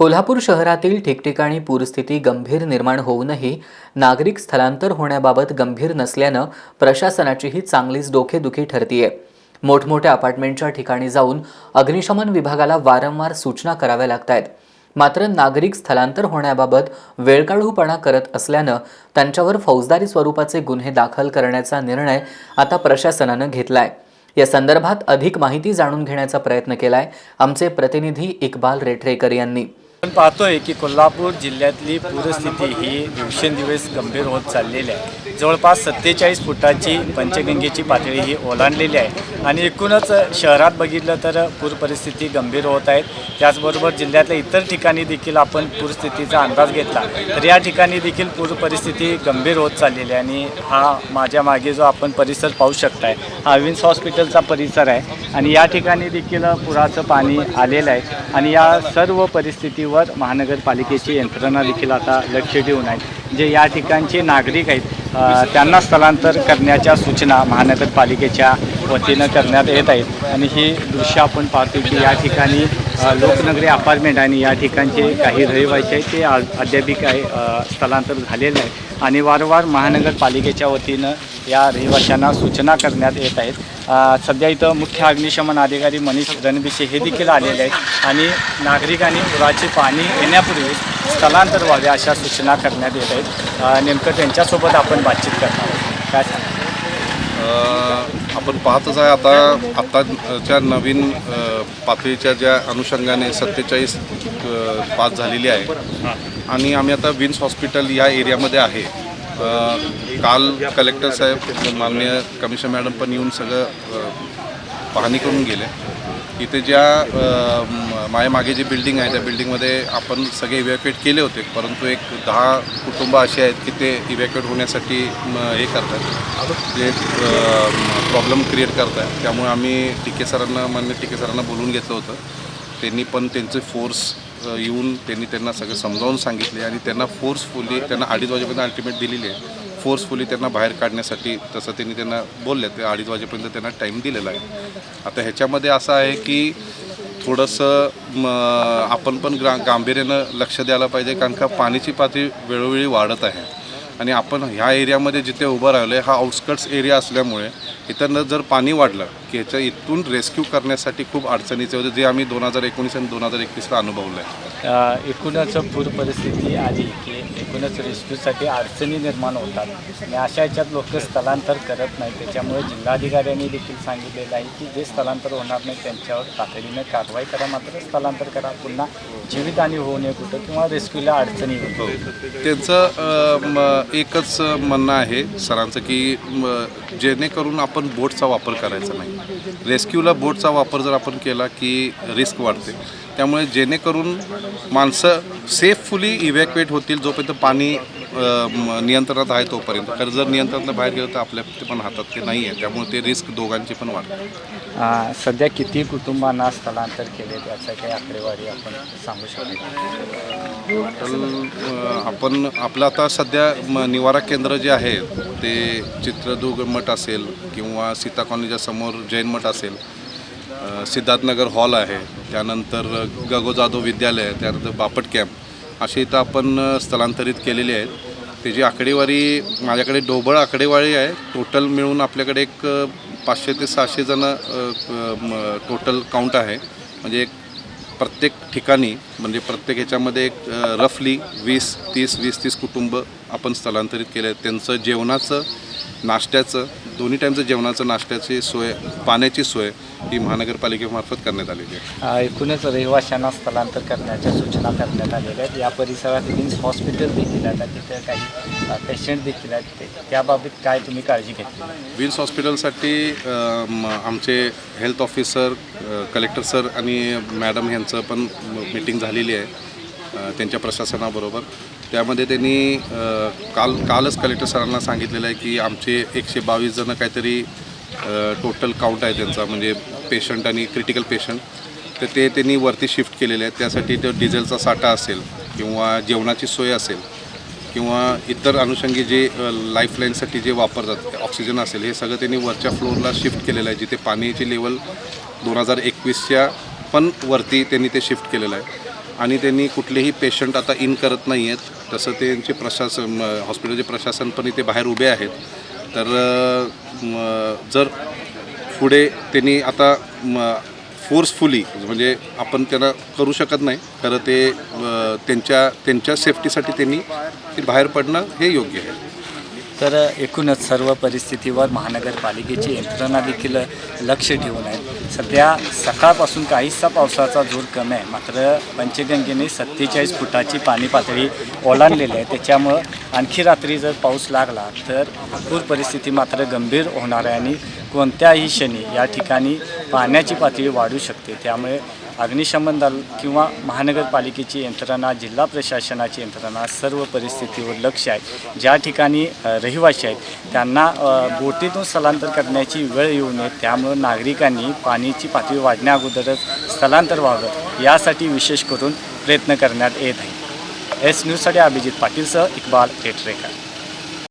कोल्हापूर शहरातील ठिकठिकाणी पूरस्थिती गंभीर निर्माण होऊनही नागरिक स्थलांतर होण्याबाबत गंभीर नसल्यानं प्रशासनाचीही चांगलीच डोकेदुखी ठरतीये। मोठमोठ्या अपार्टमेंटच्या ठिकाणी जाऊन अग्निशमन विभागाला वारंवार सूचना कराव्या लागतायत। मात्र नागरिक स्थलांतर होण्याबाबत वेळकाढूपणा करत असल्यानं त्यांच्यावर फौजदारी स्वरूपाचे गुन्हे दाखल करण्याचा निर्णय आता प्रशासनानं घेतलाय। या संदर्भात अधिक माहिती जाणून घेण्याचा प्रयत्न केलाय आमचे प्रतिनिधी इक्बाल रेठरेकर यांनी। आपण पाहतोय की कोल्हापूर जिल्ह्यातली पूरस्थिती ही दिवसेंदिवस गंभीर होत चाललेली आहे। जवळपास 47 फुटाची पंचगंगेची पातळी ही ओलांडलेली आहे आणि एकूणच शहरात बघितलं तर पूर परिस्थिती गंभीर होत आहे। त्याचबरोबर जिल्ह्यातल्या इतर ठिकाणी देखील आपण पूरस्थितीचा अंदाज घेतला तर या ठिकाणी देखील पूर परिस्थिती गंभीर होत चाललेली आहे। आणि हा माझ्या मागे जो आपण परिसर पाहू शकताय हा विन्स हॉस्पिटलचा परिसर आहे आणि या ठिकाणी देखील पुराचं पाणी आलेलं आहे आणि या सर्व परिस्थितीवर महानगरपालिकेची यंत्रणा देखील आता लक्ष देऊन आहे। जे या ठिकाणचे नागरिक आहेत त्यांना स्थलांतर करण्याच्या सूचना महानगरपालिकेच्या वतीनं करण्यात येत आहेत। आणि ही दृश्य आपण पाहतो की या ठिकाणी लोकनगरी अपार्टमेंट आणि या ठिकाणचे काही रहिवासी आहेत ते अद्याप काही स्थलांतर झालेले आहे आणि वारंवार महानगरपालिकेच्या वतीनं या रहिवाशांना सूचना करण्यात येत आहेत। सध्या इथं मुख्य अग्निशमन अधिकारी मनीष रणबिसे हे देखील आलेले आहेत आणि नागरिकांनी पुराचे पाणी येण्यापूर्वी स्थलांतर व्हावे अशा सूचना करण्यात येत आहेत। नेमकं त्यांच्यासोबत आपण बातचीत करणार आहोत। काय सांगा? आपण पाहतच आहे आताच्या नवीन पातळीच्या ज्या अनुषंगाने 47 पास झालेली आहे आणि आम्ही आता विन्स हॉस्पिटल या एरियामध्ये आहे। काल कलेक्टर साहेब माननीय कमिशनर मॅडम पण येऊन सगळं पाहणी करून गेले। इथे ज्या माझ्या मागे जी बिल्डिंग आहे त्या बिल्डिंगमध्ये आपण सगळे इव्हॅक्युएट केले होते, परंतु एक 10 कुटुंब अशी आहेत की ते इव्हॅक्युएट होण्यासाठी हे करतात, जे प्रॉब्लेम क्रिएट करत आहेत। त्यामुळे आम्ही माननीय टीके सरांना बोलवून घेतलं होतं। त्यांनी पण त्यांचे फोर्स येऊन त्यांना सगळं समजावून सांगितले आणि त्यांना फोर्सफुली त्यांना 2:30 वाजेपर्यंत अल्टिमेट दिलेली आहे। फोर्सफुली त्यांना बाहेर काढण्यासाठी तसं त्यांना बोलले ते 2:30 वाजेपर्यंत त्यांना टाईम दिलेला आहे। आता ह्याच्यामध्ये असं आहे की थोडंसं आपण पण गांभीर्यानं लक्ष द्यायला पाहिजे, कारण का पाण्याची पातळी वेळोवेळी वाढत आहे आणि आपण ह्या एरियामध्ये जिथे उभं राहिलो आहे हा आउटस्कट्स एरिया असल्यामुळे इथं जर पाणी वाढलं की इथून रेस्क्यू करण्यासाठी खूप अडचणीचे होते, जे आम्ही 2019 आणि 2021ला अनुभवलं आहे। एकूणच पूर परिस्थिती आली की एकूणच रेस्क्यूसाठी अडचणी निर्माण होतात आणि अशा ह्याच्यात लोक स्थलांतर करत नाहीत। त्याच्यामुळे जिल्हाधिकाऱ्यांनी देखील सांगितलेलं आहे की जे स्थलांतर होणार नाही त्यांच्यावर तातडीने कारवाई करा, मात्र स्थलांतर करा, पुन्हा जीवितहानी होऊ नये कुठं किंवा रेस्क्यूला अडचणी होतो। त्यांचं एकच म्हणणं आहे सरांचं की जेणेकरून आपण बोटचा वापर करायचा नाही। रेस्क्यूला बोटचा वापर जर आपण केला की रिस्क वाढते, त्यामुळे जेणेकरून माणसं सेफफुली इव्हॅक्युएट होतील जोपर्यंत पाणी नियंत्रणात आहे तोपर्यंत। कारण जर नियंत्रणात बाहेर गेलं तर आपल्या पण हातात ते नाही आहे, त्यामुळे ते रिस्क दोघांची पण वाढते। सध्या किती कुटुंबांना स्थलांतर केले त्याचा काही आकडेवारी आपण सांगू शकतो? आपण आपलं आता सध्या निवारा केंद्र जे आहे ते चित्रदुर्ग मठ असेल किंवा सीता कॉलनीच्या समोर जैन मठ असेल, सिद्धार्थनगर हॉल आहे, त्यानंतर गगो जाधव विद्यालय आहे, त्यानंतर बापट कॅम्प असे इथं आपण स्थलांतरित केलेले आहेत। त्याची आकडेवारी माझ्याकडे ढोबळ आकडेवारी आहे। टोटल मिळून आपल्याकडे एक 500 ते 600 जण टोटल काउंट आहे। म्हणजे एक प्रत्येक ठिकाणी म्हणजे प्रत्येक ह्याच्यामध्ये एक रफली 20-30 कुटुंब आपण स्थलांतरित केले आहेत। त्यांचं जेवणाचं नाश्त्याचं दोन्ही टाईमचं जेवणाचं नाश्त्याची सोय पाण्याची सोय ही महानगरपालिकेमार्फत करण्यात आलेली आहे। एकूणच रहिवाशांना स्थलांतर करण्याच्या सूचना करण्यात आलेल्या आहेत। या परिसरात विन्स हॉस्पिटल देखील आहे, तिथे काही पेशंट देखील आहेत, त्याबाबत काय तुम्ही काळजी घेतली? विन्स हॉस्पिटलसाठी आमचे हेल्थ ऑफिसर कलेक्टर सर आणि मॅडम यांचं पण मीटिंग झालेली आहे त्यांच्या प्रशासनाबरोबर। त्यामध्ये त्यांनी कालच कलेक्टर सरांना सांगितलेलं आहे की आमचे 122 जण काहीतरी टोटल काउंट आहे त्यांचा, म्हणजे पेशंट आणि क्रिटिकल पेशंट, तर ते त्यांनी वरती शिफ्ट केलेले आहेत। त्यासाठी तो डिझेलचा साठा असेल किंवा जेवणाची सोय असेल किंवा इतर अनुषंगी जे लाईफलाईनसाठी जे वापरतात ऑक्सिजन असेल, हे सगळं त्यांनी वरच्या फ्लोअरला शिफ्ट केलेलं आहे, जिथे पाण्याची लेवल 2021च्या पण वरती त्यांनी ते शिफ्ट केलेलं आहे। आणि त्यांनी कुठलेही पेशंट आता इन करत नाही आहेत. तसं त्यांचे हॉस्पिटलचे प्रशासन पण इथे बाहेर उभे आहेत. तर जर पुढे त्यांनी आता फोर्सफुली म्हणजे आपण त्यांना करू शकत नाही, खरं ते त्यांच्या सेफ्टीसाठी त्यांनी ते बाहेर पडणं हे योग्य आहे. तर एकूणच सर्व परिस्थितीवर महानगरपालिकेची यंत्रणा देखील लक्ष ठेवून आहे. सध्या सकाळपासून काहीसा पावसाचा जोर कमी आहे, मात्र पंचगंगेने 47 फुटाची पाणी पातळी ओलांडलेली आहे. त्याच्यामुळं आणखी रात्री जर पाऊस लागला तर पूर परिस्थिती मात्र गंभीर होणार आहे आणि कोणत्याही क्षणी या ठिकाणी पाण्याची पातळी वाढू शकते. त्यामुळे अग्निशमन दल किंवा महानगरपालिकेची यंत्रणा, जिल्हा प्रशासनाची यंत्रणा सर्व परिस्थितीवर लक्ष आहे. ज्या ठिकाणी रहिवासी आहेत त्यांना बोटीतून स्थलांतर करण्याची वेळ येऊ नये, त्यामुळे नागरिकांनी पाण्याची पातळी वाढण्या अगोदरच स्थलांतर व्हावं यासाठी विशेष करून प्रयत्न करण्यात येत आहे. एस न्यूजसाठी अभिजित पाटीलसह इक्बाल टेटरेकर.